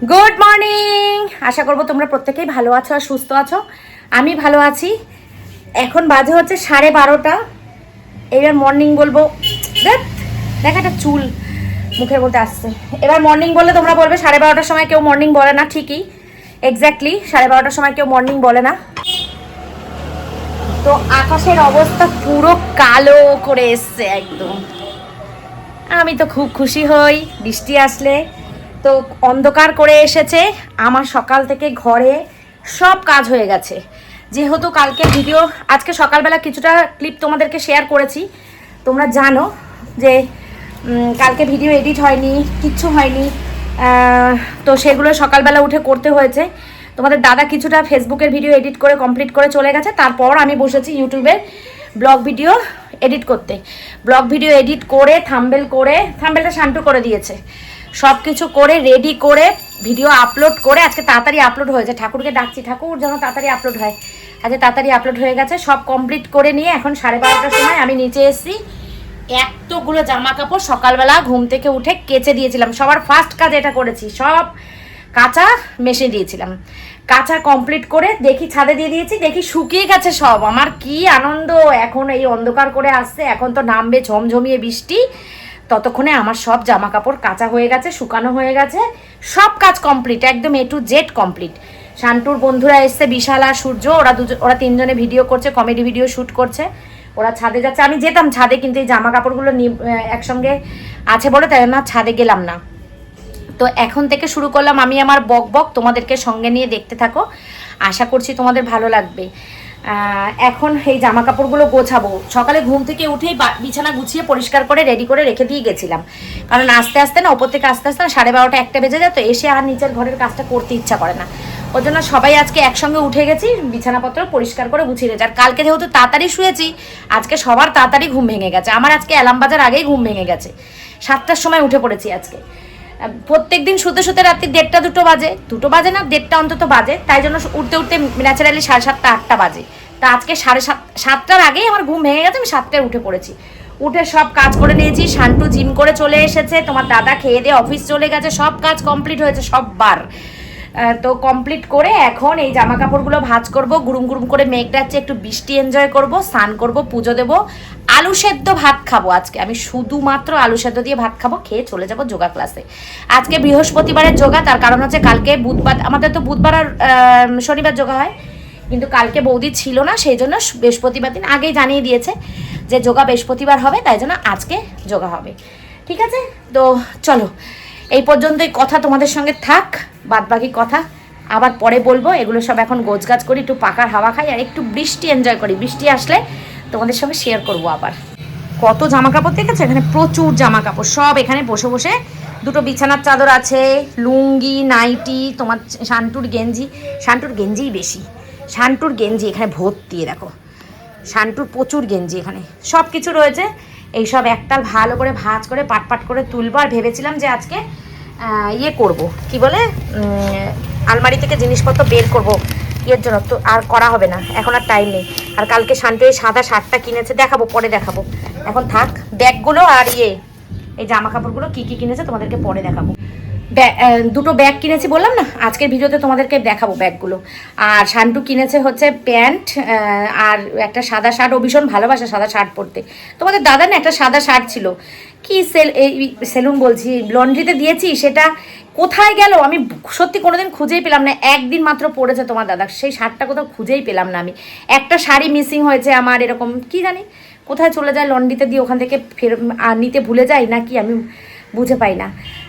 Good morning. আশা করবো তোমরা প্রত্যেকেই ভালো আছো আর সুস্থ আছো। আমি ভালো আছি। এখন বাজে হচ্ছে 12:30। এবার মর্নিং বলবো। দেখ একটা চুল মুখের মধ্যে আসছে। এবার মর্নিং বললে তোমরা বলবে 12:30টার সময় কেউ মর্নিং বলে না। ঠিকই, এক্স্যাক্টলি 12:30টার সময় কেউ মর্নিং বলে না। তো আকাশের অবস্থা পুরো কালো করে এসছে একদম। আমি তো খুব খুশি হই বৃষ্টি আসলে। তো অন্ধকার করে এসেছে। আমার সকাল থেকে ঘরে সব কাজ হয়ে গেছে। যেহেতু কালকে ভিডিও, আজকে সকালবেলা কিছুটা ক্লিপ তোমাদেরকে শেয়ার করেছি। তোমরা জানো যে কালকে ভিডিও এডিট হয়নি, কিচ্ছু হয়নি। তো সেগুলো সকালবেলা উঠে করতে হয়েছে। তোমাদের দাদা কিছুটা ফেসবুকের ভিডিও এডিট করে কমপ্লিট করে চলে গেছে। তারপর আমি বসেছি ইউটিউবে ব্লগ ভিডিও এডিট করতে। ব্লগ ভিডিও এডিট করে থাম্বনেলটা শান্ত করে দিয়েছে। সব কিছু করে রেডি করে ভিডিও আপলোড করে আজকে তাড়াতাড়ি আপলোড হয়েছে। ঠাকুরকে ডাকছি, ঠাকুর যেন তাড়াতাড়ি আপলোড হয়। আজকে তাড়াতাড়ি আপলোড হয়ে গেছে। সব কমপ্লিট করে নিয়ে এখন 12:30টার সময় আমি নিচে এসেছি। এতগুলো জামা কাপড় সকালবেলা ঘুম থেকে উঠে কেচে দিয়েছিলাম। সবার ফার্স্ট কাজ এটা করেছি, সব কাঁচা মেশিন দিয়েছিলাম। কাঁচা কমপ্লিট করে দেখি ছাদে দিয়ে দিয়েছি, দেখি শুকিয়ে গেছে সব। আমার কি আনন্দ! এখন এই অন্ধকার করে আসছে, এখন তো নামবে ঝমঝমিয়ে বৃষ্টি। ততক্ষণে আমার সব জামা কাপড় কাঁচা হয়ে গেছে, শুকানো হয়ে গেছে, সব কাজ কমপ্লিট, একদম A to Z কমপ্লিট। শান্তুর বন্ধুরা এসছে, বিশাল আর সূর্য, ওরা তিনজনে ভিডিও করছে, কমেডি ভিডিও শ্যুট করছে। ওরা ছাদে যাচ্ছে। আমি যেতাম ছাদে, কিন্তু এই জামা কাপড়গুলো একসঙ্গে আছে বলে তাই না ছাদে গেলাম না। তো এখন থেকে শুরু করলাম আমি আমার বক তোমাদেরকে সঙ্গে নিয়ে দেখতে থাকো। আশা করছি তোমাদের ভালো লাগবে। এখন এই জামা কাপড়গুলো গোছাবো। সকালে ঘুম থেকে উঠেই বিছানা গুছিয়ে পরিষ্কার করে রেডি করে রেখে দিয়ে গেছিলাম। কারণ আস্তে আস্তে না, ওপর থেকে আস্তে আস্তে না 12:30 1টা বেজে যায়। তো এসে আর নিচের ঘরের কাজটা করতে ইচ্ছা করে না। ওর জন্য সবাই আজকে একসঙ্গে উঠে গেছি, বিছানাপত্র পরিষ্কার করে গুছিয়ে গেছে। আর কালকে যেহেতু তাড়াতাড়ি শুয়েছি, আজকে সবার তাড়াতাড়ি ঘুম ভেঙে গেছে। আমার আজকে অ্যালার্ম বাজার আগেই ঘুম ভেঙে গেছে। 7টার সময় উঠে পড়েছি আজকে। প্রত্যেক দিন শুতে শুতে রাত্রি 1:30 2টো বাজে, 2টো বাজে না 1:30 অন্তত বাজে। তাই জন্য উঠতে উঠতে ন্যাচারালি 7:30 8টা বাজে। তা আজকে 7:30টার আগেই আমার ঘুম ভেঙে গেছে। আমি 7টায় উঠে পড়েছি। উঠে সব কাজ করে নিয়েছি। শান্তু জিম করে চলে এসেছে, তোমার দাদা খেয়ে দিয়ে অফিস চলে গেছে, সব কাজ কমপ্লিট হয়েছে সববার। তো কমপ্লিট করে এখন এই জামা কাপড়গুলো ভাঁজ করব। গুরুম গুরুম করে মেঘ ডাকছে, একটু বৃষ্টি এনজয় করব, স্নান করব, পুজো দেবো, আলু সেদ্ধ ভাত খাবো। আজকে আমি শুধুমাত্র আলু সেদ্ধ দিয়ে ভাত খাবো, খেয়ে চলে যাব যোগা ক্লাসে। আজকে বৃহস্পতিবারের যোগা, তার কারণ হচ্ছে কালকে বুধবার, আমাদের তো বুধবার আর শনিবার যোগা হয়, কিন্তু কালকে বৌদি ছিল না, সেই জন্য বৃহস্পতিবার দিন আগেই জানিয়ে দিয়েছে যে যোগা বৃহস্পতিবার হবে, তাই জন্য আজকে যোগা হবে। ঠিক আছে, তো চলো এই পর্যন্তই কথা তোমাদের সঙ্গে থাক। বাদ বাকি কথা আবার পরে বলবো। এগুলো সব এখন গোছগাছ করি, একটু পাকার হাওয়া খাই আর একটু বৃষ্টি এনজয় করি। বৃষ্টি আসলে তোমাদের সঙ্গে শেয়ার করবো আবার। কত জামা কাপড় দেখেছো এখানে, প্রচুর জামা কাপড়। সব এখানে বসে বসে, দুটো বিছানার চাদর আছে, লুঙ্গি, নাইটি, তোমার শান্তুর গেঞ্জিই বেশি। শান্তুর গেঞ্জি এখানে ভর্তি, দেখো শান্তুর প্রচুর গেঞ্জি, এখানে সব কিছু রয়েছে। এইসব একটাল ভালো করে ভাঁজ করে পাট করে তুলবো। আর ভেবেছিলাম যে আজকে ইয়ে করব, কি বলে, আলমারি থেকে জিনিসপত্র বের করব ইয়ের জন্য। তো আর করা হবে না, এখন আর টাইম নেই। আর কালকে শান্তি এই সাদা শার্টটা কিনেছে, দেখাবো পরে দেখাবো। এখন থাক ব্যাগগুলো আর এই জামা কাপড়গুলো কী কী কিনেছে তোমাদেরকে পরে দেখাবো। দুটো ব্যাগ কিনেছি বললাম না, আজকের ভিডিওতে তোমাদেরকে দেখাবো ব্যাগগুলো। আর শান্টু কিনেছে হচ্ছে প্যান্ট আর একটা সাদা শার্ট। ও ভীষণ ভালোবাসে সাদা শার্ট পরতে। তোমাদের দাদা না একটা সাদা শার্ট ছিল, কি সেলুন বলছি, লন্ড্রিতে দিয়েছি, সেটা কোথায় গেল আমি সত্যি কোনোদিন খুঁজেই পেলাম না। একদিন মাত্র পড়েছে তোমার দাদা, সেই শার্টটা কোথাও খুঁজেই পেলাম না আমি। একটা শাড়ি মিসিং হয়েছে আমার, এরকম কি জানি কোথায় চলে যায়, লন্ড্রিতে দিয়ে ওখান থেকে নিতে ভুলে যাই নাকি আমি বুঝে পাই না।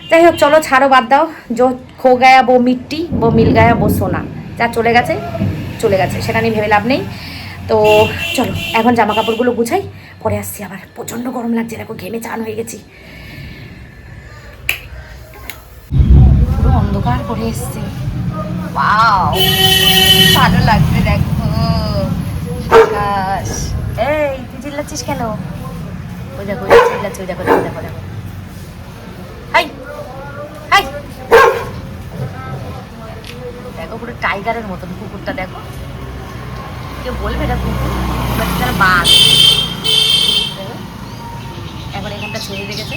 যাই হোক চলো ছাড়ো, বাদ দাও। জো খো গায়া বো মিট্টি, বো মিল গায়া বো সোনা। যা চলে গেছে চলে গেছে, সেটা নিয়ে ভেবে লাভ নেই। তো চলো এখন জামা কাপড়গুলো গুছাই, পরে আসছি আবার। প্রচণ্ড গরম লাগছে, দেখো ঘেমে চান হয়ে গেছি। পুরো অন্ধকার করে এসছে, ভালো লাগছে দেখো আকাশ। এই তুই চিল্লাচ্ছিস কেন? ওই দেখো চিল্লাচ্ছে, ওই দেখো দেখো দেখো। হাই হাই, দেখো পুরো টাইগারের মতন কুকুরটা, দেখো। কেউ বলবে এটা কুকুর, এটা বাঘ। এখন এখানটা ছেড়ে রেখেছে।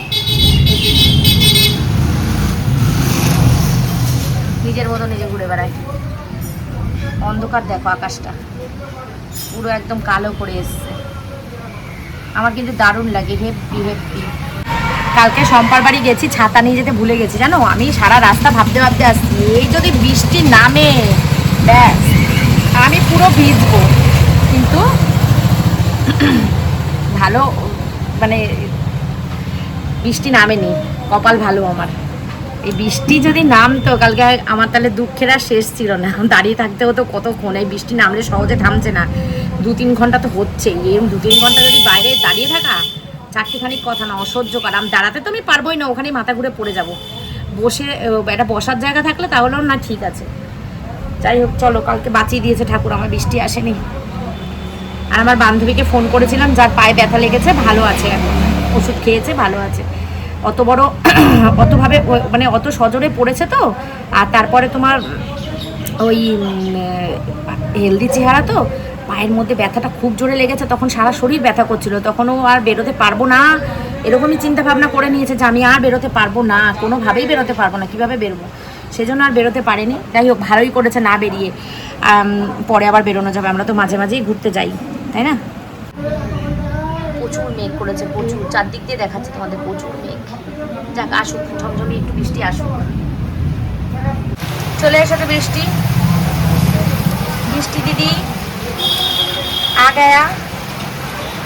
নিজের মতো নিজে ঘুরে বেড়ায়। অন্ধকার দেখো, আকাশটা পুরো একদম কালো করে এসছে। আমার কিন্তু দারুণ লাগে, হেব্বি হেব্বি। কালকে সম্পার বাড়ি গেছি, ছাতা নিয়ে যেতে ভুলে গেছি জানো। আমি সারা রাস্তা ভাবতে ভাবতে আসছি, এই যদি বৃষ্টি নামে ব্যাস আমি পুরো ভিজবো। কিন্তু ভালো মানে বৃষ্টি নামেনি, কপাল ভালো আমার। এই বৃষ্টি যদি নামতো কালকে আমার তাহলে দুঃখের আর শেষ ছিল না। দাঁড়িয়ে থাকতে হতো কতক্ষণ। এই বৃষ্টি নামলে সহজে থামছে না, 2-3 ঘন্টা তো হচ্ছে। এরকম 2-3 ঘন্টা যদি বাইরে দাঁড়িয়ে থাকা চারটিখানি কথা না, অসহ্যকর। আমি দাঁড়াতে তো আমি পারবোই না, ওখানেই মাথা ঘুরে পড়ে যাব। বসে একটা বসার জায়গা থাকলে তাহলেও না ঠিক আছে। যাই হোক চলো, কালকে বাঁচিয়ে দিয়েছে ঠাকুর, আমার বৃষ্টি আসেনি। আর আমার বান্ধবীকে ফোন করেছিলাম, যার পায়ে ব্যথা লেগেছে, ভালো আছে এখন, ওষুধ খেয়েছে, ভালো আছে। অত বড় অতভাবে মানে অত সজোরে পড়েছে তো। আর তারপরে তোমার ওই হেলদি চেহারা তো, পায়ের মধ্যে ব্যথাটা খুব জোরে লেগেছে, তখন সারা শরীর ব্যথা করছিল। তখনও আর বেরোতে পারবো না, এরকমই চিন্তা ভাবনা করে নিয়েছে যে আমি আর বেরোতে পারবো না, কোনোভাবেই বেরোতে পারবো না, কীভাবে বেরোবো, সেজন্য আর বেরোতে পারেনি। যাই হোক ভালোই করেছে না বেরিয়ে, পরে আবার বেরোনো যাবে। আমরা তো মাঝে মাঝেই ঘুরতে যাই, তাই না। প্রচুর মেঘ করেছে, প্রচুর, চারদিক দিয়ে দেখাচ্ছে তোমাদের প্রচুর মেঘ। যাক আসুক, ঝমঝমি একটু বৃষ্টি আসুক। চলে এসেছে বৃষ্টি। बृष्टि दीदी आ गया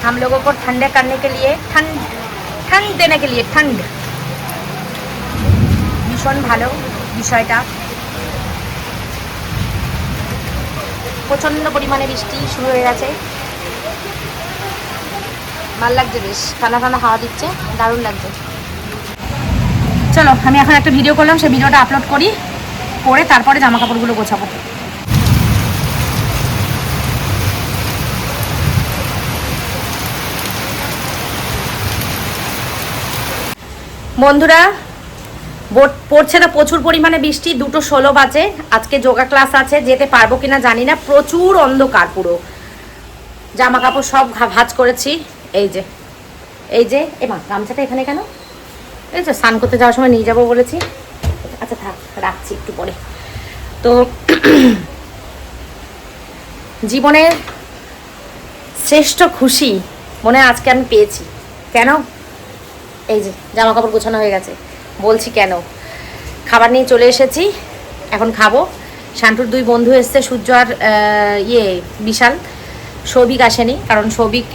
हम लोगों को ठंडा करने के लिए, ठंड देने के लिए। ठंड भीषण भालो विषयटा। प्रचंड परिमाणे बृष्टि शुरू हो गेছে, ভালো লাগছে, বেশ ঠান্ডা ঠান্ডা হাওয়া দিচ্ছে, দারুণ লাগছে। চলো আমি এখন একটা ভিডিও করলাম, সেই ভিডিওটা আপলোড করি, করে তারপরে জামা কাপড়গুলো গোছাবো। বন্ধুরা পড়ছে না প্রচুর পরিমাণে বৃষ্টি, 2:16 বাজে। আজকে যোগা ক্লাস আছে, যেতে পারবো কিনা জানি না, প্রচুর অন্ধকার পুরো। জামা কাপড় সব ভাঁজ করেছি, এই যে এমা গামছাটা এখানে কেন, এই যে স্নান করতে যাওয়ার সময় নিয়ে যাবো বলেছি। আচ্ছা থাক, রাখছি একটু পরে। তো জীবনের শ্রেষ্ঠ খুশি মনে হয় আজকে আমি পেয়েছি। কেন? এই যে জামা কাপড় গোছানো হয়ে গেছে, বলছি কেন। খাবার নিয়ে চলে এসেছি, এখন খাবো। শান্টুর 2 বন্ধু এসছে, সূর্য আর বিশাল। সৌভিক আসেনি, কারণ সৌভিক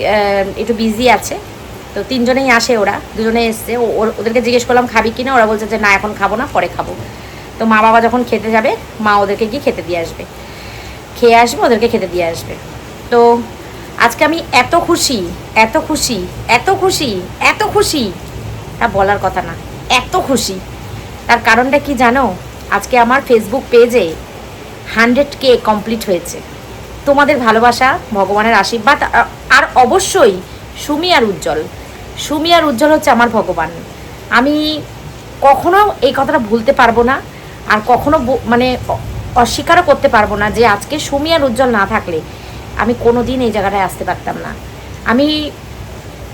একটু বিজি আছে। তো 3 জনেই আসে, ওরা 2 জনে এসছে। ওদেরকে জিজ্ঞেস করলাম খাবি কিনা, ওরা বলছে যে না এখন খাবো না, পরে খাবো। তো মা বাবা যখন খেতে যাবে, মা ওদেরকে গিয়ে খেতে দিয়ে আসবে, খেয়ে আসবে, ওদেরকে খেতে দিয়ে আসবে। তো আজকে আমি এত খুশি, এত খুশি, এত খুশি, এত খুশি, তা বলার কথা না, এত খুশি। তার কারণটা কি জানো? আজকে আমার ফেসবুক পেজে 100K কমপ্লিট হয়েছে। তোমাদের ভালোবাসা, ভগবানের আশীর্বাদ, আর অবশ্যই সুমি আর উজ্জ্বল। সুমি আর উজ্জ্বল হচ্ছে আমার ভগবান। আমি কখনো এই কথাটা ভুলতে পারবো না, আর কখনো মানে অস্বীকারও করতে পারবো না যে আজকে সুমি আর উজ্জ্বল না থাকলে আমি কোনো দিন এই জায়গাটায় আসতে পারতাম না। আমি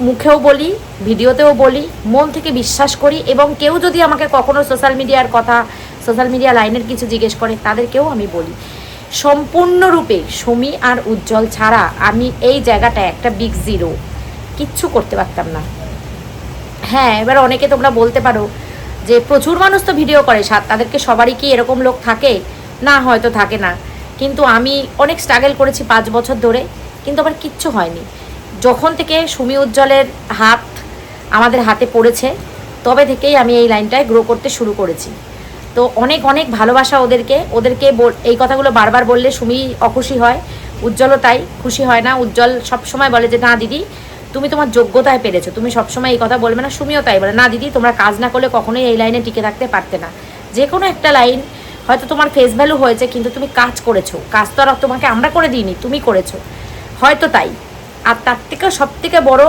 মুখেও বলি, ভিডিওতেও বলি, মন থেকে বিশ্বাস করি। এবং কেউ যদি আমাকে কখনো সোশ্যাল মিডিয়ার কথা, সোশ্যাল মিডিয়া লাইনের কিছু জিজ্ঞেস করে, তাদেরকেও আমি বলি সম্পূর্ণরূপে সুমি আর উজ্জ্বল ছাড়া আমি এই জায়গাটা একটা বিগ জিরো, কিচ্ছু করতে পারতাম না। হ্যাঁ, এবার অনেকে তোমরা বলতে পারো যে প্রচুর মানুষ তো ভিডিও করে, তাদেরকে সবারই কি এরকম লোক থাকে? না, হয়তো থাকে না। কিন্তু আমি অনেক স্ট্রাগল করেছি 5 বছর ধরে, কিন্তু আমার কিচ্ছু হয়নি। যখন থেকে সুমি উজ্জ্বলের হাত আমাদের হাতে পড়েছে, তবে থেকেই আমি এই লাইনটায় গ্রো করতে শুরু করেছি। তো অনেক অনেক ভালোবাসা ওদেরকে। এই কথাগুলো বারবার বললে সুমি অখুশি হয়, উজ্জ্বলও তাই, খুশি হয় না। উজ্জ্বল সবসময় বলে যে না দিদি তুমি তোমার যোগ্যতায় পেরেছো, তুমি সবসময় এই কথা বলবে না। সুমিও তাই বলে, না দিদি তোমরা কাজ না করলে কখনোই এই লাইনে টিকে থাকতে পারতে না। যে কোনো একটা লাইন হয়তো তোমার ফেস ভ্যালু হয়েছে, কিন্তু তুমি কাজ করেছো, কাজ তো আর তোমাকে আমরা করে দিইনি, তুমি করেছো, হয়তো তাই। আর তার থেকে সব থেকে বড়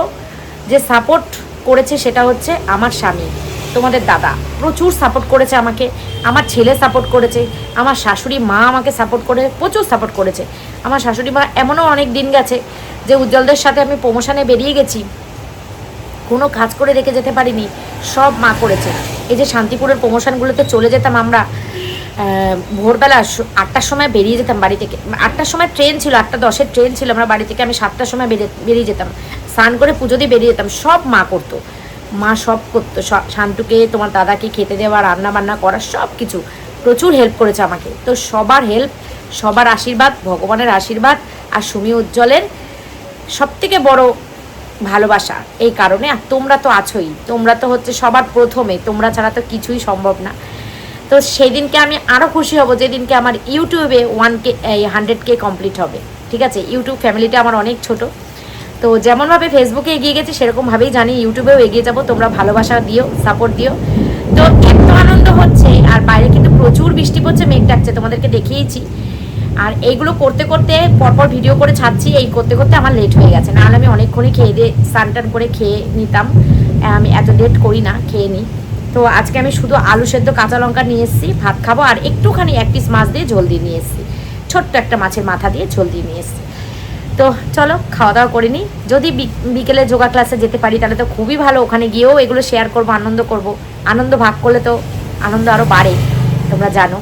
যে সাপোর্ট করেছে সেটা হচ্ছে আমার স্বামী, তোমাদের দাদা প্রচুর সাপোর্ট করেছে আমাকে, আমার ছেলে সাপোর্ট করেছে, আমার শাশুড়ি মা আমাকে সাপোর্ট করে, প্রচুর সাপোর্ট করেছে। আমার শাশুড়ি মা, এমনও অনেক দিন গেছে যে উজ্জ্বলদের সাথে আমি প্রমোশনে বেরিয়ে গেছি, কোনো কাজ করে রেখে যেতে পারিনি, সব মা করেছে। এই যে শান্তিপুরের প্রমোশনগুলোতে চলে যেতাম আমরা, ভোরবেলা 8টার সময় বেরিয়ে যেতাম বাড়ি থেকে। 8টার সময় ট্রেন ছিল, 8:10-এর ট্রেন ছিল আমার বাড়ি থেকে। আমি 7টার সময় বেরিয়ে যেতাম, স্নান করে পুজো দিয়ে বেরিয়ে যেতাম। সব মা করতো, মা সব করতো, শান্তুকে তোমার দাদাকে খেতে দেওয়া, রান্না বান্না করা, সব কিছু প্রচুর হেল্প করেছে আমাকে। তো সবার হেল্প, সবার আশীর্বাদ, ভগবানের আশীর্বাদ আর সুমি উজ্জ্বলের সবথেকে বড় ভালোবাসা এই কারণে। আর তোমরা তো আছোই, তোমরা তো হচ্ছে সবার প্রথমে, তোমরা ছাড়া তো কিছুই সম্ভব না। তো সেই দিনকে আমি আরও খুশি হব যেদিনকে আমার ইউটিউবে 100K কমপ্লিট হবে। ঠিক আছে, ইউটিউব ফ্যামিলিটা আমার অনেক ছোট, তো যেমনভাবে ফেসবুকে এগিয়ে গেছি সেরকমভাবেই জানি ইউটিউবেও এগিয়ে যাব। তোমরা ভালোবাসা দিও, সাপোর্ট দিও। তো এত আনন্দ হচ্ছে, আর বাইরে কিন্তু প্রচুর বৃষ্টি পড়ছে, মেঘ ডাকছে, তোমাদেরকে দেখিয়েছি। আর এইগুলো করতে করতে পরপর ভিডিও করে ছাড়ছি, এই করতে করতে আমার লেট হয়ে গেছে। নাহলে আমি অনেকক্ষণই খেয়ে দিয়ে স্নান টান করে খেয়ে নিতাম, আমি এত লেট করি না, খেয়ে নিই। তো আজকে আমি শুধু আলু সেদ্ধ কাঁচা লঙ্কা নিয়ে এসেছি, ভাত খাবো, আর একটুখানি 1 পিস মাছ দিয়ে ঝোল দিয়ে নিয়ে এসেছি, ছোট্ট একটা মাছের মাথা দিয়ে ঝোল দিয়ে নিয়ে এসেছি। তো চলো খাওয়া দাওয়া করে নিই। যদি বিকেলে যোগা ক্লাসে যেতে পারি তাহলে তো খুবই ভালো, ওখানে গিয়েও এগুলো শেয়ার করবো, আনন্দ করব। আনন্দ ভাগ করলে তো আনন্দ আরও বাড়ে, তোমরা জানো।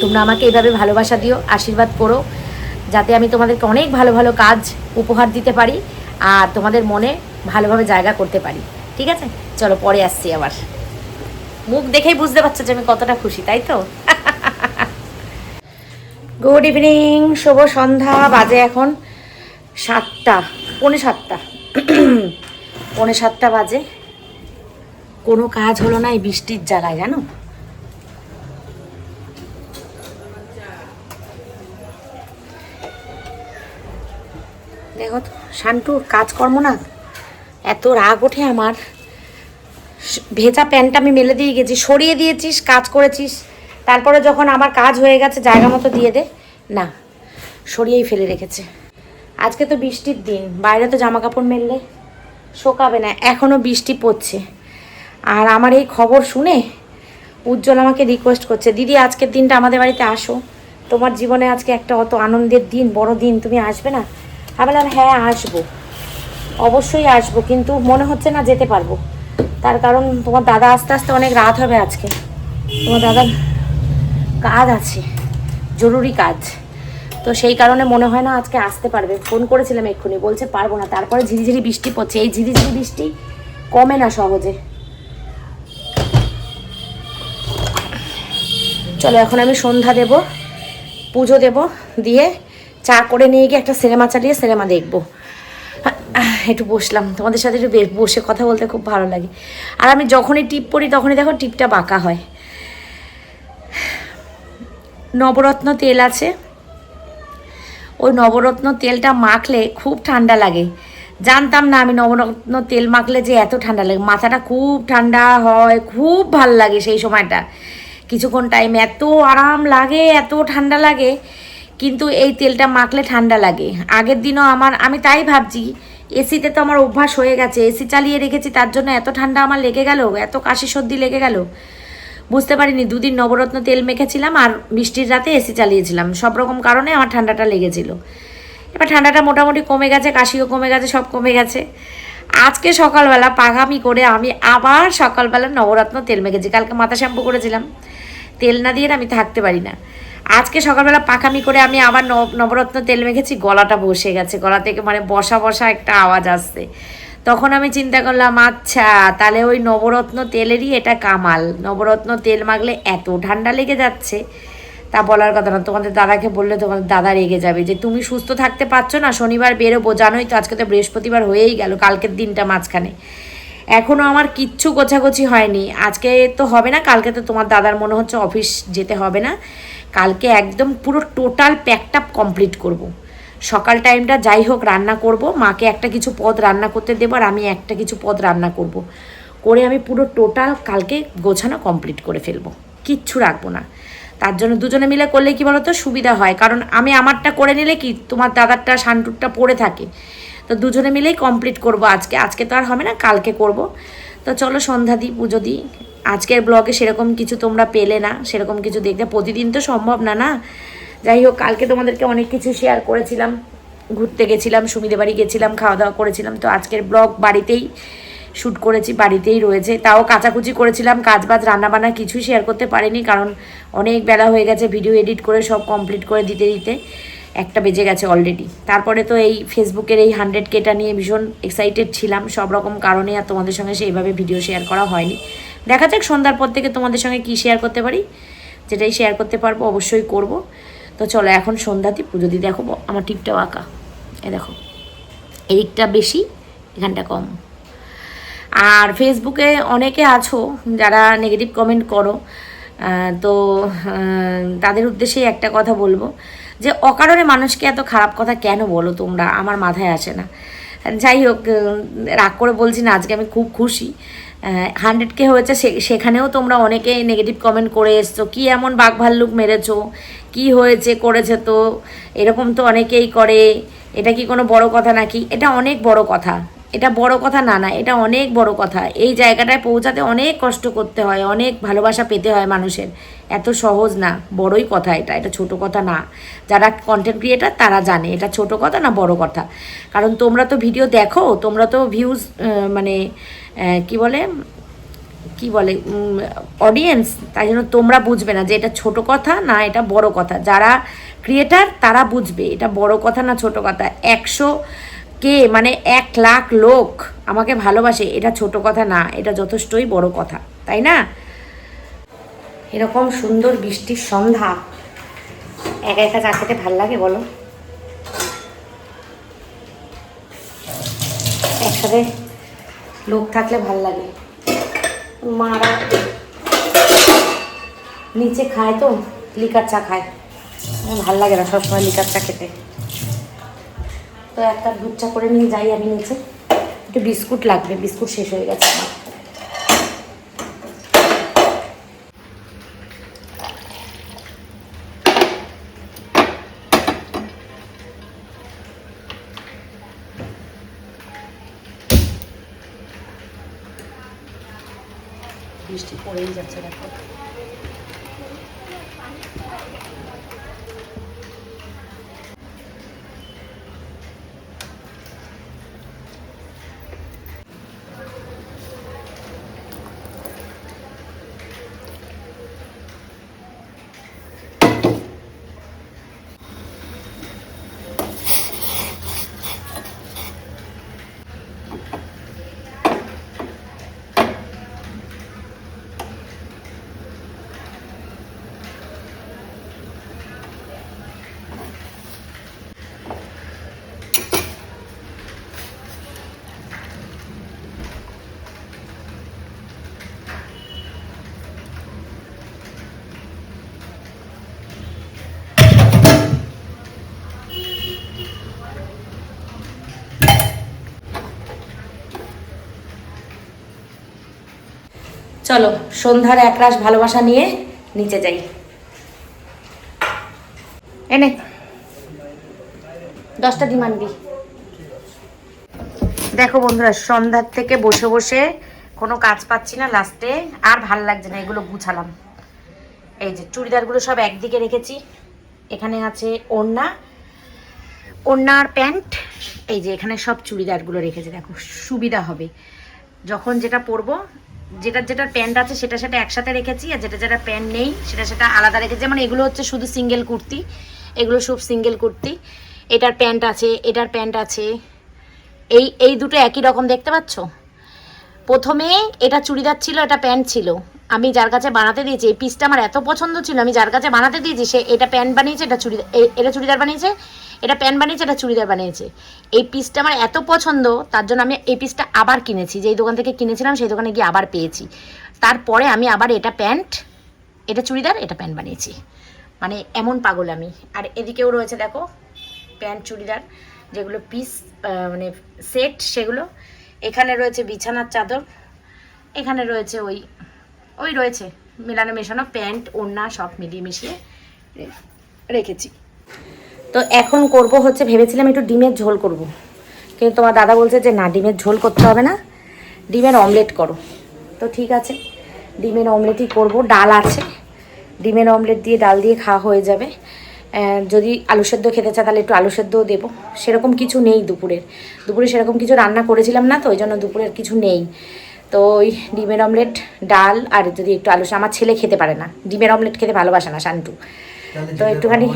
তোমরা আমাকে এইভাবে ভালোবাসা দিও, আশীর্বাদ করো, যাতে আমি তোমাদেরকে অনেক ভালো ভালো কাজ উপহার দিতে পারি আর তোমাদের মনে ভালোভাবে জায়গা করতে পারি। ঠিক আছে, চলো পরে আসছি আবার। মুখ দেখেই বুঝতে পারছো যে আমি কতটা খুশি, তাই তো? গুড ইভিনিং, শুভ সন্ধ্যা। বাজে এখন 7টা, পৌনে 7টা, পৌনে 7টা বাজে। কোনো কাজ হলো না এই বৃষ্টির জ্বালায়, জানো। দেখো তো শান্তুর কাজকর্ম না, এত রাগ ওঠে আমার। ভেজা প্যান্টটা আমি মেলে দিয়ে গেছি, সরিয়ে দিয়েছিস, কাজ করেছিস, তারপরে যখন আমার কাজ হয়ে গেছে জায়গা মতো দিয়ে দে, না, সরিয়েই ফেলে রেখেছে। আজকে তো বৃষ্টির দিন, বাইরে তো জামা কাপড় মেললে শোকাবে না, এখনও বৃষ্টি পড়ছে। আর আমার এই খবর শুনে উজ্জ্বল আমাকে রিকোয়েস্ট করছে, দিদি আজকের দিনটা আমাদের বাড়িতে আসো, তোমার জীবনে আজকে একটা অত আনন্দের দিন, বড় দিন, তুমি আসবে না? আমি বললাম হ্যাঁ আসবো, অবশ্যই আসবো, কিন্তু মনে হচ্ছে না যেতে পারবো। তার কারণ তোমার দাদা আস্তে আস্তে অনেক রাত হবে আজকে, তোমার দাদার কাজ আছে, জরুরি কাজ। তো সেই কারণে মনে হয় না আজকে আসতে পারবে। ফোন করেছিলাম এক্ষুনি, বলছে পারবো না। তারপরে ঝিরিঝিরি বৃষ্টি পড়ছে, এই ঝিরিঝিরি বৃষ্টি কমে না সহজে। চলো এখন আমি সন্ধ্যা দেব, পুজো দেব, দিয়ে চা করে নিয়ে গিয়ে একটা সিনেমা চালিয়ে সিনেমা দেখবো। একটু বসলাম, তোমাদের সাথে একটু বসে কথা বলতে খুব ভালো লাগে। আর আমি যখনই টিপ পড়ি তখনই দেখো টিপটা বাঁকা হয়। নবরত্ন তেল আছে, ওই নবরত্ন তেলটা মাখলে খুব ঠান্ডা লাগে। জানতাম না আমি নবরত্ন তেল মাখলে যে এত ঠান্ডা লাগে, মাথাটা খুব ঠান্ডা হয়, খুব ভাল লাগে সেই সময়টা, কিছুক্ষণ টাইম এত আরাম লাগে, এত ঠান্ডা লাগে। কিন্তু এই তেলটা মাখলে ঠান্ডা লাগে। আগের দিনও আমি তাই ভাবছি, এসিতে তো আমার অভ্যাস হয়ে গেছে, এসি চালিয়ে রেখেছি, তার জন্য এত ঠান্ডা আমার লেগে গেল, এত কাশি সর্দি লেগে গেল, বুঝতে পারিনি। 2 দিন নবরত্ন তেল মেখেছিলাম আর বৃষ্টির রাতে এসি চালিয়েছিলাম, সব রকম কারণে আমার ঠান্ডাটা লেগেছিল। এবার ঠান্ডাটা মোটামুটি কমে গেছে, কাশিও কমে গেছে, সব কমে গেছে। আজকে সকালবেলা পাগামি করে আমি আবার সকালবেলা নবরত্ন তেল মেখেছি। কালকে মাথা শ্যাম্পু করেছিলাম, তেল না দিয়ে আমি থাকতে পারি না। আজকে সকালবেলা পাকামি করে আমি আবার নবরত্ন তেল মেখেছি, গলাটা বসে গেছে, গলা থেকে মানে বসা বসা একটা আওয়াজ আসছে। তখন আমি চিন্তা করলাম আচ্ছা তাহলে ওই নবরত্ন তেলেরই এটা কামাল, নবরত্ন তেল মাখলে এত ঠান্ডা লেগে যাচ্ছে তা বলার কথা না। তোমাদের দাদাকে বললে তোমাদের দাদা রেগে যাবে যে তুমি সুস্থ থাকতে পারছো না, শনিবার বেরোবো, জানোই তো আজকে তো বৃহস্পতিবার হয়েই গেল, কালকের দিনটা মাঝখানে, এখনও আমার কিচ্ছু গোছাগুছি হয়নি। আজকে তো হবে না, কালকে তো তোমার দাদার মনে হচ্ছে অফিস যেতে হবে না, কালকে একদম পুরো টোটাল প্যাকটা কমপ্লিট করব। সকাল টাইমটা যাই হোক রান্না করব, মাকে একটা কিছু পদ রান্না করতে দেবো আর আমি একটা কিছু পদ রান্না করব, করে আমি পুরো টোটাল কালকে গোছানো কমপ্লিট করে ফেলবো, কিচ্ছু রাখবো না। তার জন্য দুজনে মিলে করলে কি বলতো সুবিধা হয়, কারণ আমি আমারটা করে নিলে কি তোমার দাদারটা শান্তুরটা পড়ে থাকে, তো দুজনে মিলেই কমপ্লিট করব আজকে। আজকে তো আর হবে না, কালকে করব। তো চলো সন্ধ্যা দিই, পুজো দিই। আজকের ব্লগে সেরকম কিছু তোমরা পেলে না, সেরকম কিছু দেখতে প্রতিদিন তো সম্ভব না না। যাই হোক কালকে তোমাদেরকে অনেক কিছু শেয়ার করেছিলাম, ঘুরতে গেছিলাম, সুমিদের বাড়ি গেছিলাম, খাওয়া দাওয়া করেছিলাম। তো আজকের ব্লগ বাড়িতেই শ্যুট করেছি, বাড়িতেই রয়েছে। তাও কাচাকুচি করেছিলাম, কাজবাজ রান্নাবান্না কিছুই শেয়ার করতে পারিনি, কারণ অনেক বেলা হয়ে গেছে ভিডিও এডিট করে সব কমপ্লিট করে দিতে দিতে 1টা বেজে গেছে অলরেডি। তারপরে তো এই ফেসবুকের এই 100Kটা নিয়ে ভীষণ এক্সাইটেড ছিলাম, সব রকম কারণে আর তোমাদের সঙ্গে সেইভাবে ভিডিও শেয়ার করা হয়নি। দেখা যাক সন্ধ্যার পর থেকে তোমাদের সঙ্গে কী শেয়ার করতে পারি, যেটাই শেয়ার করতে পারবো অবশ্যই করব। তো চলো এখন সন্ধ্যাতে পুজো দিয়ে দেখো আমার টিপটাও আঁকা, এ দেখো এদিকটা বেশি এখানটা কম। আর ফেসবুকে অনেকে আছো যারা নেগেটিভ কমেন্ট করো, তো তাদের উদ্দেশ্যে একটা কথা বলবো যে অকারণে মানুষকে এত খারাপ কথা কেন বলো তোমরা, আমার মাথায় আসে না। যাই হোক, রাগ করে বলছি না, আজকে আমি খুব খুশি 100K হয়েছে, সেখানেও তোমরা অনেকে নেগেটিভ কমেন্ট করে এসছো, কি এমন বাঘ ভাল্লুক মেরেছো, কি হয়েছে করেছে, তো এরকম তো অনেকেই করে, এটা কি কোনো বড় কথা নাকি? এটা অনেক বড় কথা, এটা বড় কথা না, না এটা অনেক বড় কথা। এই জায়গাটায় পৌঁছাতে অনেক কষ্ট করতে হয়, অনেক ভালোবাসা পেতে হয় মানুষের, এত সহজ না, বড়ই কথা এটা, এটা ছোট কথা না। যারা কন্টেন্ট ক্রিয়েটার তারা জানে এটা ছোট কথা না বড় কথা, কারণ তোমরা তো ভিডিও দেখো, তোমরা তো ভিউজ মানে কি বলে অডিয়েন্স, তাই জন্য তোমরা বুঝবে না যে এটা ছোট কথা না এটা বড় কথা। যারা ক্রিয়েটার তারা বুঝবে এটা বড় কথা না ছোট কথা। 100K মানে 1,00,000 লোক আমাকে ভালোবাসে, এটা ছোট কথা না, এটা যথেষ্টই বড় কথা, তাই না? এরকম সুন্দর বৃষ্টির সন্ধ্যা একা একা চা খেতে ভাল লাগে বলো? একসাথে লোক থাকলে ভাল লাগে। মারা নিচে খায় তো লিকার চা খায়, ভাল লাগে না সবসময় লিকার চা খেতে। তো একটা দুধ চা করে নিয়ে যাই আমি নিচে, একটু বিস্কুট লাগবে, বিস্কুট শেষ হয়ে গেছে আমার। বৃষ্টি পড়েই যাচ্ছে দেখো। চলো সন্ধ্যার একরাশ ভালোবাসা নিয়ে নিচে যাই। এনে 10টা ডিম আনবি। দেখো বন্ধুরা, সন্ধ্যার থেকে বসে বসে কোনো কাজ পাচ্ছি না, লাস্টে আর ভাল লাগছে না, এগুলো গুছালাম। এই যে চুড়িদারগুলো সব একদিকে রেখেছি, এখানে আছে ওড়না, ওড়নার প্যান্ট, এই যে এখানে সব চুড়িদারগুলো রেখেছি, দেখো সুবিধা হবে যখন যেটা পরবো। যেটার প্যান্ট আছে সেটা একসাথে রেখেছি, আর যেটা প্যান্ট নেই সেটা আলাদা রেখেছি। যেমন এগুলো হচ্ছে শুধু সিঙ্গেল কুর্তি, এগুলো সব সিঙ্গেল কুর্তি। এটার প্যান্ট আছে, এটার প্যান্ট আছে, এই দুটো একই রকম দেখতে পাচ্ছ। প্রথমে এটা চুড়িদার ছিল, এটা প্যান্ট ছিল, আমি যার কাছে বানাতে দিয়েছি, এই পিসটা আমার এত পছন্দ ছিল, আমি যার কাছে বানাতে দিয়েছি সে এটা প্যান্ট বানিয়েছে, এটা চুড়িদার বানিয়েছে, এটা প্যান্ট বানিয়েছে, এটা চুড়িদার বানিয়েছে। এই পিসটা আমার এত পছন্দ, তার জন্য আমি এই পিসটা আবার কিনেছি, যেই দোকান থেকে কিনেছিলাম সেই দোকানে গিয়ে আবার পেয়েছি। তারপরে আমি আবার এটা প্যান্ট, এটা চুড়িদার, এটা প্যান্ট বানিয়েছি, মানে এমন পাগল আমি। আর এদিকেও রয়েছে দেখো প্যান্ট চুড়িদার, যেগুলো পিস মানে সেট সেগুলো। এখানে রয়েছে বিছানার চাদর, এখানে রয়েছে ওই রয়েছে মেলানো মেশানো প্যান্ট ওড়না সব মিলিয়ে মিশিয়ে রেখেছি। তো এখন করব হচ্ছে, ভেবেছিলাম একটু ডিমের ঝোল করব, কিন্তু তোমার দাদা বলছে যে না, ডিমের ঝোল করতে হবে না, ডিমের অমলেট করো। তো ঠিক আছে, ডিমের অমলেটই করব। ডাল আছে, ডিমের অমলেট দিয়ে ডাল দিয়ে খাওয়া হয়ে যাবে। যদি আলু সেদ্ধ খেতে চায় তাহলে একটু আলু সেদ্ধও দেবো। সেরকম কিছু নেই দুপুরে সেরকম কিছু রান্না করেছিলাম না, তো ওই জন্য দুপুরের কিছু নেই। তো ওই ডিমের অমলেট, ডাল আর যদি একটু আলু, আমার ছেলে খেতে পারে না, ডিমের অমলেট খেতে ভালোবাসে না শান্টু, তো একটুখানি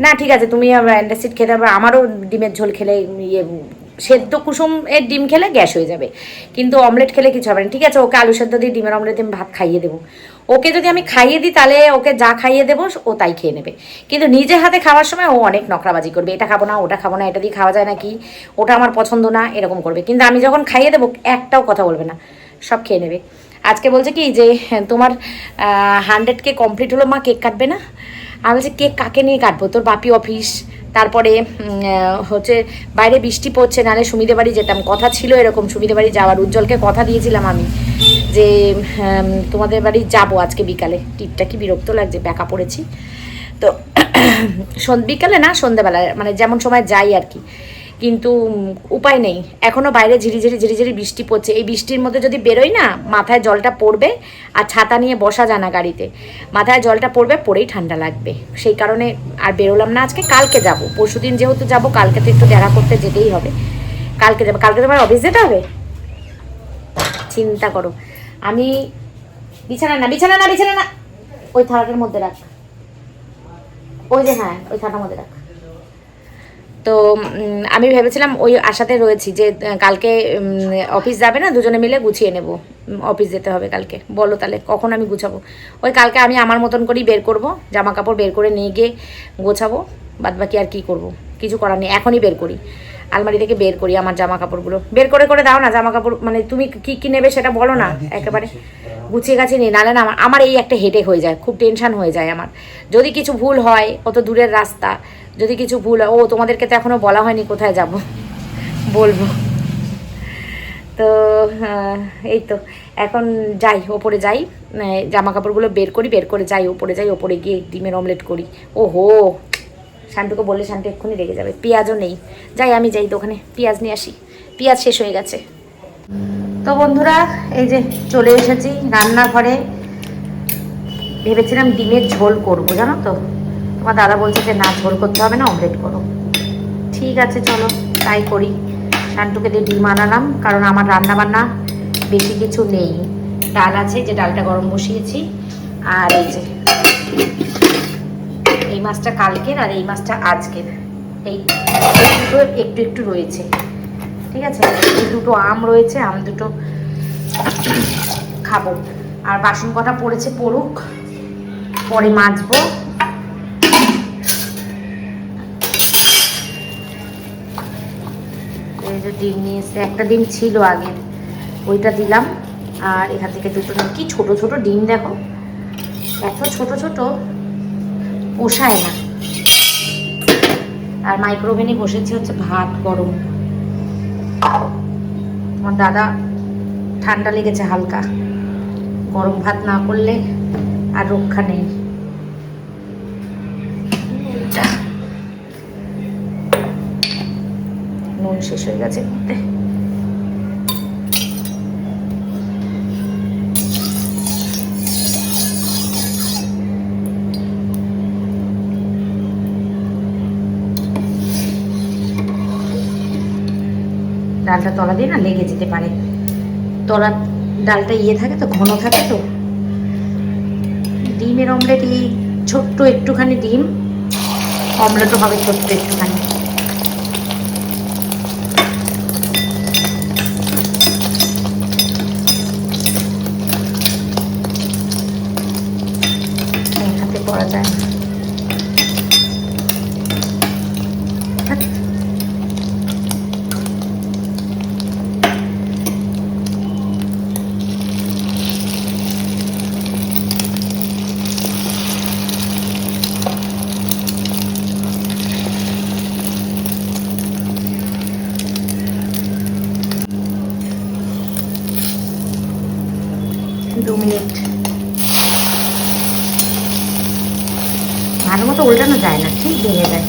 না ঠিক আছে তুমি অ্যান্টাসিড খেতে পারবে, আমারও ডিমের ঝোল খেলে ইয়ে সেদ্ধ কুসুম এর ডিম খেলে গ্যাস হয়ে যাবে, কিন্তু অমলেট খেলে কিছু হবে না। ঠিক আছে, ওকে আলু সেদ্ধ দিয়ে ডিমের অমলেট দিয়ে ভাত খাইয়ে দেবো। ওকে যদি আমি খাইয়ে দিই তাহলে ওকে যা খাইয়ে দেবো ও তাই খেয়ে নেবে, কিন্তু নিজে হাতে খাওয়ার সময় ও অনেক নখরাবাজি করবে, এটা খাবো না, ওটা খাবো না, এটা দিয়ে খাওয়া যায় নাকি, ওটা আমার পছন্দ না, এরকম করবে। কিন্তু আমি যখন খাইয়ে দেবো একটাও কথা বলবে না, সব খেয়ে নেবে। আজকে বলছে কি যে তোমার 100K কমপ্লিট হলো, মা কেক কাটবে না? আমি বলছি কেক কাকে নিয়ে কাটবো, তোর বাপি অফিস, তারপরে হচ্ছে বাইরে বৃষ্টি পড়ছে, নাহলে সুমিদের বাড়ি যেতাম, কথা ছিল এরকম সুমিদের বাড়ি যাওয়ার, উজ্জ্বলকে কথা দিয়েছিলাম আমি যে তোমাদের বাড়ি যাব আজকে বিকালে। টিপটা কি বিরক্ত লাগছে, ব্যাকা পড়েছি তো বিকালে না সন্ধ্যেবেলায়, মানে যেমন সময় যাই আর কি, কিন্তু উপায় নেই, এখনও বাইরে ঝিরিঝিরি বৃষ্টি পড়ছে। এই বৃষ্টির মধ্যে যদি বেরোই না, মাথায় জলটা পড়বে, আর ছাতা নিয়ে বসা যায় না গাড়িতে, মাথায় জলটা পড়বে, পড়েই ঠান্ডা লাগবে, সেই কারণে আর বেরোলাম না আজকে। কালকে যাব, পরশুদিন যেহেতু যাব, কালকে তো একটু দেখা করতে যেতেই হবে, কালকে যাবো। কালকে তোমার অফিস যেতে হবে, চিন্তা করো। আমি বিছানা না ওই থালাটার মধ্যে রাখ, ওই যে হ্যাঁ ওই থালাটার মধ্যে রাখ। তো আমি ভেবেছিলাম ওই আশাতে রয়েছি যে কালকে অফিস যাবে না, দুজনে মিলে গুছিয়ে নেব, অফিস যেতে হবে কালকে। বলো তাহলে কখন আমি গুছাবো? ওই কালকে আমি আমার মতন করেই বের করব, জামা কাপড় বের করে নিয়ে গিয়ে গোছাবো, বাদ বাকি আর কি করব, কিছু করার নেই। এখনই বের করি, আলমারি থেকে বের করি আমার জামা কাপড়গুলো, বের করে দাও না জামা কাপড়, মানে তুমি কি কি নেবে সেটা বলো না, একেবারে গুছিয়ে গাছিয়ে নিই, নাহলে না আমার এই একটা হেডেক হয়ে যায়, খুব টেনশন হয়ে যায় আমার, যদি কিছু ভুল হয়, অত দূরের রাস্তা, যদি কিছু ভুল হয়, ও তোমাদেরকে তো এখনও বলা হয়নি কোথায় যাব, বলবো তো। এই তো এখন যাই, ওপরে যাই, জামা কাপড়গুলো বের করে যাই, ওপরে গিয়ে ডিমের অমলেট করি। ওহো, শান্টুকে বললে শান্টু এক্ষুনি রেগে যাবে। পেঁয়াজও নেই, আমি যাই দোকানে পেঁয়াজ নিয়ে আসি, পেঁয়াজ শেষ হয়ে গেছে। তো বন্ধুরা এই যে চলে এসেছি রান্নাঘরে, ভেবেছিলাম ডিমের ঝোল করবো, জানো তো, তোমার দাদা বলছে যে না ঝোল করতে হবে না, অমলেট করো। ঠিক আছে চলো তাই করি। শান্টুকে দিয়ে ডিম আনালাম, কারণ আমার রান্না বান্না বেশি কিছু নেই, ডাল আছে, যে ডালটা গরম বসিয়েছি, আর এই যে এই মাছটা কালকের আর এই মাছটা আজকের, এই দুটো একটু রয়েছে। ঠিক আছে, এই দুটো আম রয়েছে, আম দুটো খাবো, আর বাসন কটা পড়েছে পড়ুক, পরে মাজবো। এই যে ডিম নিয়ে এসে, একটা ডিম ছিল আগের, ওইটা দিলাম, আর এখান থেকে দুটো ডিম, কি ছোট ছোট ডিম দেখো, এত ছোট ছোট পোষায় না। আর মাইক্রোওভেনে বসেছি হচ্ছে ভাত গরম, আমার দাদা ঠান্ডা লেগেছে হালকা, গরম ভাত না করলে আর রক্ষা নেই। নুন শেষ হয়ে গেছে, ডালটা তলা দিয়ে না লেগে যেতে পারে, তলা ডালটা ইয়ে থাকে তো, ঘন থাকে তো। ডিমের অমলেট, এই ছোট্ট একটুখানি ডিম, অমলেটও হবে ছোট্ট একটুখানি। হাতে করা যায় না, ভালো মতো উল্টানো যায় না, ঠিক ভেঙে যায়।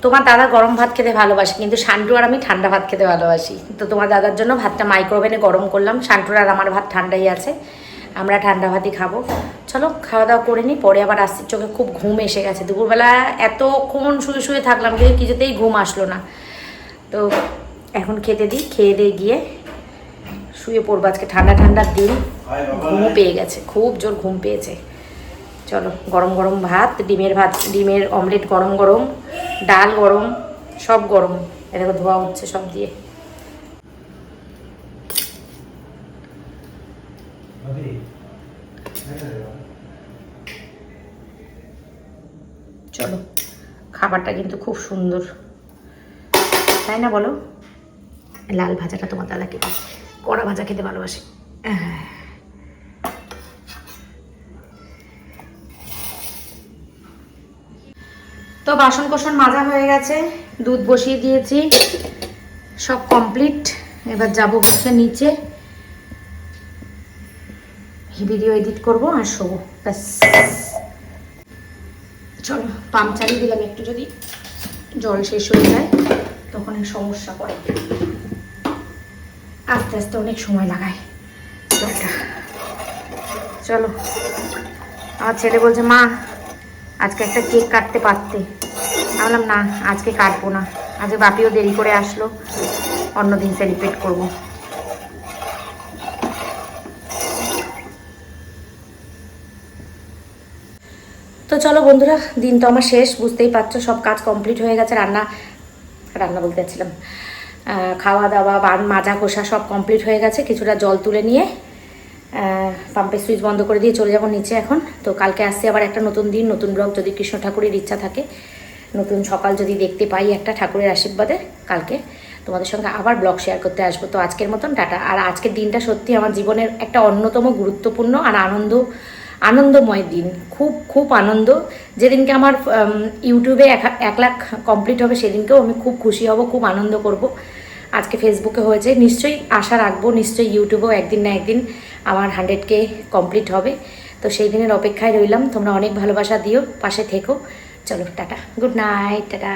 তোমার দাদা গরম ভাত খেতে ভালোবাসে, কিন্তু শান্টু আর আমি ঠান্ডা ভাত খেতে ভালোবাসি। তো তোমার দাদার জন্য ভাতটা মাইক্রোওভেনে গরম করলাম। শান্টুর আর আমার ভাত ঠান্ডাই আছে, আমরা ঠান্ডা ভাতই খাবো। চলো খাওয়া দাওয়া করে নিই, পরে আবার আসছি। চোখে খুব ঘুম এসে গেছে, দুপুরবেলা এতক্ষণ শুয়ে শুয়ে থাকলাম কিন্তু কিছুতেই ঘুম আসলো না। তো এখন খেতে দিই, খেয়ে দিয়ে গিয়ে শুয়ে পড়বো। আজকে ঠান্ডা ঠান্ডার দিন, ঘুমও পেয়ে গেছে, খুব জোর ঘুম পেয়েছে। চলো গরম গরম ভাত, ডিমের অমলেট গরম গরম, ডাল গরম, সব গরম। এটাকে ধোয়া হচ্ছে সব দিয়ে। চলো খাবারটা কিন্তু খুব সুন্দর, তাই না বলো? লাল ভাজাটা তোমার দাদাকে, কড়া ভাজা খেতে ভালোবাসে। তো বাসন কোসন মাজা হয়ে গেছে, দুধ বসিয়ে দিয়েছি, সব কমপ্লিট। এবার যাবো হচ্ছে নিচে, ভিডিও এডিট করবো আর শোবো, ব্যাস। চলো পাম্প চালিয়ে দিলাম, একটু যদি জল শেষ হয়ে যায় তখন সমস্যা পড়ে, আস্তে আস্তে অনেক সময় লাগায় জলটা। চলো আমার ছেলে বলছে মা আজকে একটা কেক কাটতে পারতে। আমি বললাম না আজকে কাটবো না, আজকে বাপিও দেরি করে আসলো, অন্যদিন সেলিব্রেট করবো। তো চলো বন্ধুরা, দিন তো আমার শেষ, বুঝতেই পারছো, সব কাজ কমপ্লিট হয়ে গেছে। রান্না বলতে যাচ্ছিলাম, খাওয়া দাওয়া মাজা কষা সব কমপ্লিট হয়ে গেছে। কিছুটা জল তুলে নিয়ে পাম্পের সুইচ বন্ধ করে দিয়ে চলে যাবো নিচে এখন। তো কালকে আসছি আবার একটা নতুন দিন, নতুন ব্লগ, যদি কৃষ্ণ ঠাকুরের ইচ্ছা থাকে, নতুন সকাল যদি দেখতে পাই একটা ঠাকুরের আশীর্বাদে, কালকে তোমাদের সঙ্গে আবার ব্লগ শেয়ার করতে আসবো। তো আজকের মতন টাটা। আর আজকের দিনটা সত্যি আমার জীবনের একটা অন্যতম গুরুত্বপূর্ণ আর আনন্দময় দিন, খুব খুব আনন্দ। যেদিনকে আমার ইউটিউবে 1 লাখ কমপ্লিট হবে সেদিনকেও আমি খুব খুশি হব, খুব আনন্দ করব। আজকে ফেসবুকে হয়েছে, নিশ্চয়ই আশা রাখবো, নিশ্চয়ই ইউটিউবেও একদিন না একদিন আমার 100K কমপ্লিট হবে। তো সেই দিনের অপেক্ষায় রইলাম। তোমরা অনেক ভালোবাসা দিও, পাশে থেকো। চলো টাটা, গুড নাইট, টাটা।